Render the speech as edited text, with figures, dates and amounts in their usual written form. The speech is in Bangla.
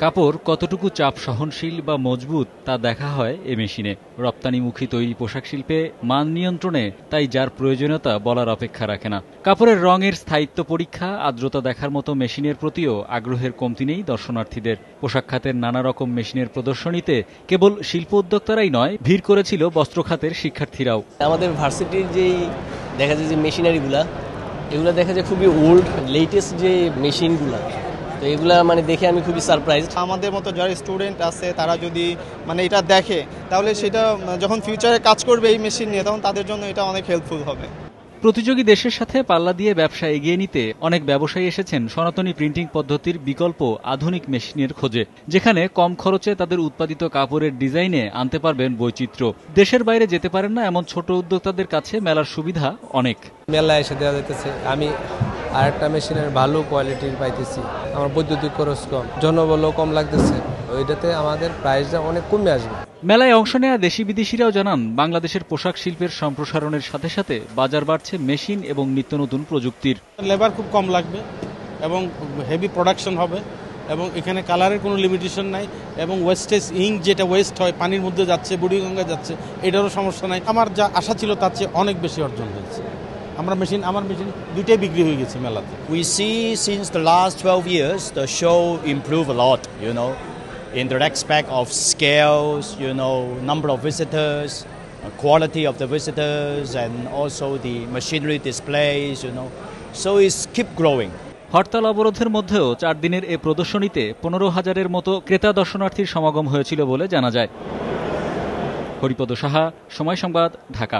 কাপড় কতটুকু চাপ সহনশীল বা মজবুত তা দেখা হয় এ মেশিনে। রপ্তানিমুখী তৈরি পোশাক শিল্পে মান নিয়ন্ত্রণে তাই যার প্রয়োজনীয়তা বলার অপেক্ষা রাখে না। কাপড়ের রঙের স্থায়িত্ব পরীক্ষা, আর্দ্রতা দেখার মতো মেশিনের প্রতিও আগ্রহের কমতি নেই দর্শনার্থীদের। পোশাক খাতের নানা রকম মেশিনের প্রদর্শনীতে কেবল শিল্প উদ্যোক্তারাই নয়, ভিড় করেছিল বস্ত্র খাতের শিক্ষার্থীরাও। আমাদের ভার্সিটির যেই দেখা যায় যে মেশিনারিগুলা, এগুলো দেখা যায় খুবই ওল্ড, লেটেস্ট যে মেশিনগুলা, তো এগুলা দেখে আমি খুবই সারপ্রাইজ। আমাদের মতো যারা স্টুডেন্ট আছে তারা যদি এটা দেখে, তাহলে সেটা যখন ফিউচারে কাজ করবে এই মেশিন নিয়ে, তখন তাদের জন্য এটা অনেক হেল্পফুল হবে। প্রতিযোগী দেশের সাথে পাল্লা দিয়ে ব্যবসা এগিয়ে নিতে অনেক ব্যবসায়ী এসেছেন সনাতনী প্রিন্টিং পদ্ধতির বিকল্প আধুনিক মেশিনের খোঁজে, যেখানে কম খরচে তাদের উৎপাদিত কাপড়ের ডিজাইনে আনতে পারবেন বৈচিত্র্য। দেশের বাইরে যেতে পারেন না এমন ছোট উদ্যোক্তাদের কাছে মেলার সুবিধা অনেক। মেলায় এসে দেওয়া যাইতেছে আমি আরেকটা মেশিনের ভালো কোয়ালিটির পাইতেছি, আমার বৈদ্যুতিক খরচ কম, জনবলও কম লাগতেছে, ওইটাতে আমাদের প্রাইসটা অনেক কমে আসবে। মেলায় অংশ নেয়া দেশি বিদেশিরাও জানান, বাংলাদেশের পোশাক শিল্পের সম্প্রসারণের সাথে সাথে বাজার বাড়ছে মেশিন এবং নিত্য নতুন প্রযুক্তির। লেবার খুব কম লাগবে এবং হেভি প্রোডাকশন হবে, এবং এখানে কালারের কোনো লিমিটেশন নাই, এবং ওয়েস্টেজ ইঙ্ক যেটা ওয়েস্ট হয় পানির মধ্যে যাচ্ছে, বুড়িগঙ্গা যাচ্ছে, এটারও সমস্যা নাই। আমার যা আশা ছিল তার চেয়ে অনেক বেশি অর্জন হয়েছে। আমার মেশিন দুইটাই বিক্রি হয়ে গেছে মেলাতে। We see since the last 12 years the show improve a lot, in the respect of scales, number of visitors, quality of the visitors, and also the machinery displays, so it's keep growing. হরতাল অবরোধের মধ্যেও 4 দিনের এ প্রদর্শনীতে 15,000-এর মতো ক্রেতা দর্শনার্থীর সমাগম হয়েছিল বলে জানা যায়। হরিপদ সাহা, সময় সংবাদ, ঢাকা।